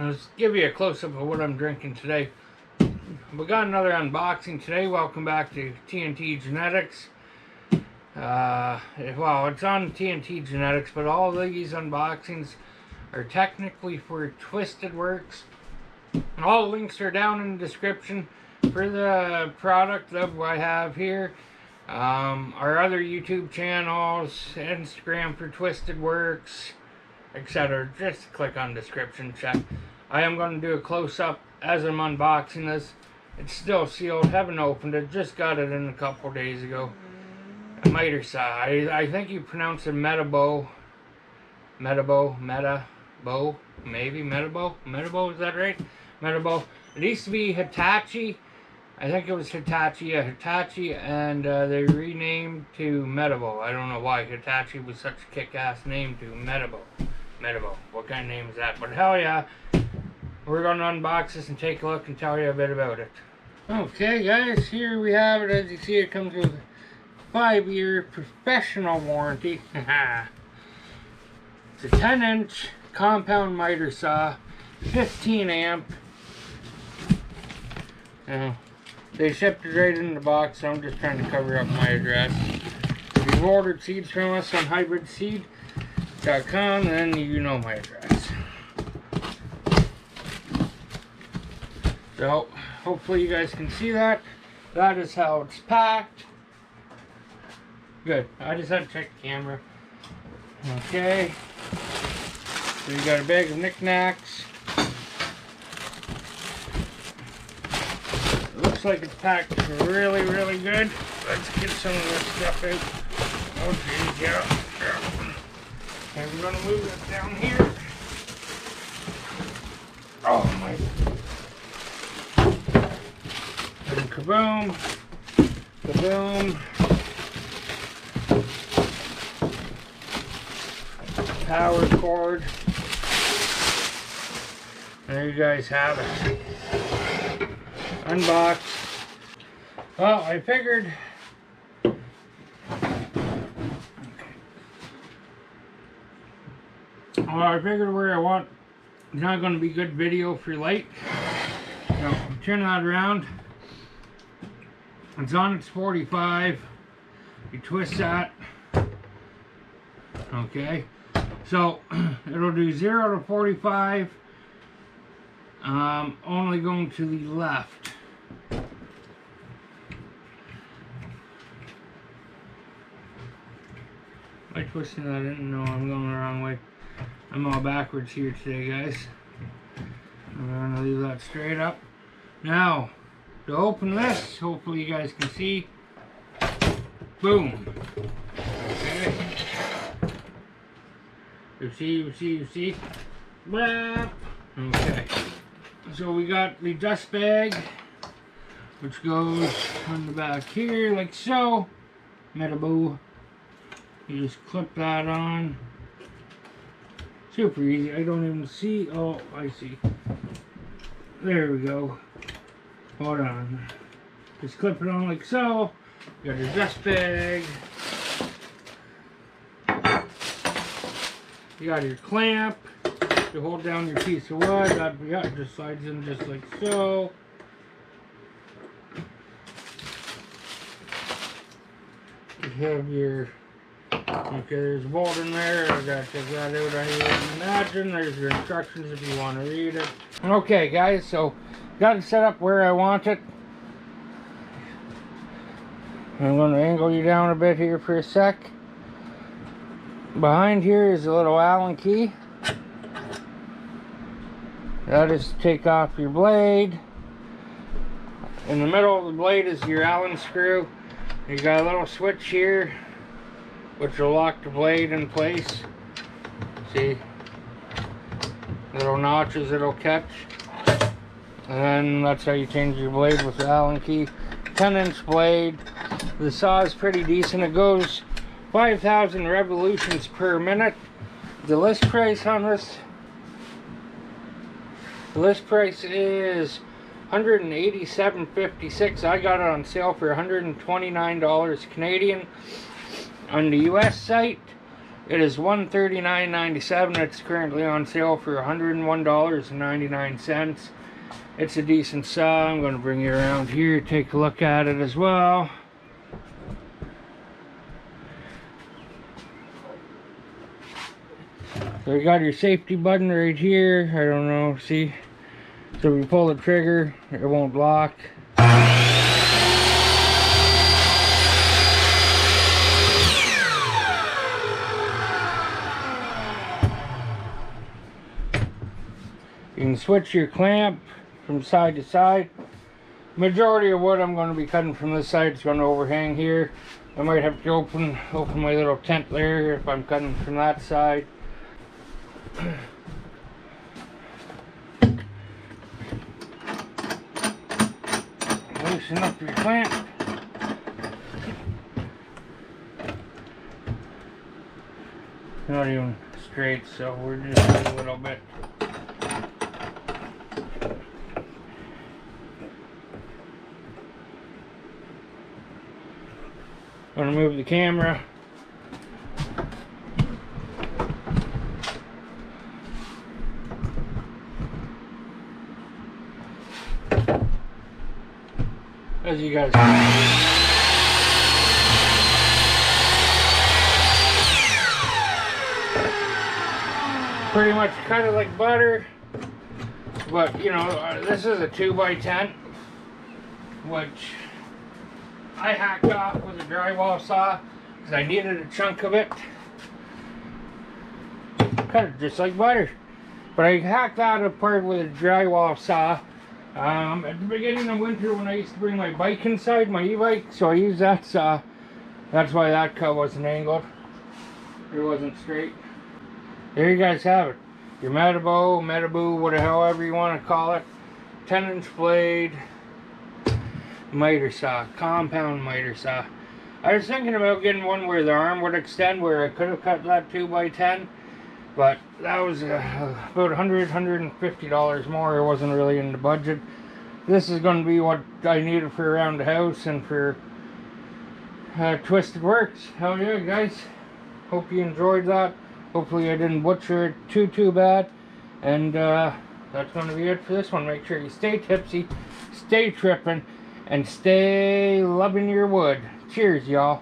Let's give you a close-up of what I'm drinking today. We got another unboxing today. Welcome back to TNT Genetics. Well, it's on TNT Genetics, but all these unboxings are technically for Twisted Works. All links are down in the description for the product that I have here. Our other YouTube channels, Instagram for Twisted Works, etc. Just click on description, check. I am going to do a close-up as I'm unboxing this. It's still sealed, haven't opened it, just got it in a couple days ago. A miter saw. I think you pronounce it Metabo, maybe Metabo, is that right? Metabo. It used to be Hitachi. I think it was Hitachi, yeah, Hitachi, and they renamed to Metabo. I don't know why Hitachi was such a kick-ass name to Metabo. Metabo. What kind of name is that? But hell yeah, we're going to unbox this and take a look and tell you a bit about it. Okay guys, here we have it. As you see, it comes with a 5-year professional warranty. It's a 10-inch compound miter saw, 15 amp. They shipped it right in the box, so I'm just trying to cover up my address. If you've ordered seeds from us on hybridseed.com, then you know my address. So, hopefully you guys can see that. That is how it's packed. Good. I just had to check the camera. Okay. So you got a bag of knickknacks. Looks like it's packed really, really good. Let's get some of this stuff out. Oh geez, yeah. And we're gonna move it down here. Oh my. And kaboom. Kaboom. Power cord. There you guys have it. Unboxed. Well, I figured where I want, it's not going to be good video for light. So turn that around. It's on its 45. You twist that. Okay. So it'll do 0 to 45. Only going to the left. Am I twisting that in? No, I'm going the wrong way. I'm all backwards here today, guys. I'm going to leave that straight up. Now, to open this, hopefully you guys can see. Boom. Okay. You see? Blah. Okay. So we got the dust bag, which goes on the back here, like so. Metabo. You just clip that on. Super easy. I don't even see. Oh, I see. There we go. Hold on. Just clip it on like so. You got your dust bag. You got your clamp. You hold down your piece of wood. That just slides in just like so. You have your. Okay, there's a bolt in there. I gotta check that out. I wouldn't imagine. There's your instructions if you want to read it. Okay, guys, so got it set up where I want it. I'm going to angle you down a bit here for a sec. Behind here is a little Allen key. That is to take off your blade. In the middle of the blade is your Allen screw. You got a little switch here, which will lock the blade in place. See? Little notches it'll catch. And then that's how you change your blade with the Allen key. 10-inch blade. The saw is pretty decent. It goes 5,000 revolutions per minute. The list price on this, the list price is $187.56. I got it on sale for $129 Canadian on the US site. It is $139.97. It's currently on sale for $101.99. It's a decent saw. I'm going to bring you around here, take a look at it as well. So you got your safety button right here. I don't know, see? So if you pull the trigger, it won't lock. You can switch your clamp from side to side. Majority of wood I'm going to be cutting from this side is going to overhang here. I might have to open my little tent there if I'm cutting from that side. Loosen up your clamp. Not even straight, so we're just a little bit. I'm going to move the camera. As you guys can pretty much cut it like butter, but you know, this is a 2x10, which I hacked off with a drywall saw because I needed a chunk of it. Cut it just like butter, but I hacked that apart with a drywall saw. At the beginning of winter when I used to bring my bike inside, my e-bike, so I used that saw. That's why that cut wasn't angled. It wasn't straight. There you guys have it. Your Metabo, whatever, however you want to call it. 10-inch blade miter saw, compound miter saw. I was thinking about getting one where the arm would extend, where I could have cut that 2x10. But that was about $150 more. It wasn't really in the budget. This is going to be what I needed for around the house and for Twisted Works. Hell yeah, guys. Hope you enjoyed that. Hopefully I didn't butcher it too bad. And that's going to be it for this one. Make sure you stay tipsy, stay tripping, and stay loving your wood. Cheers, y'all.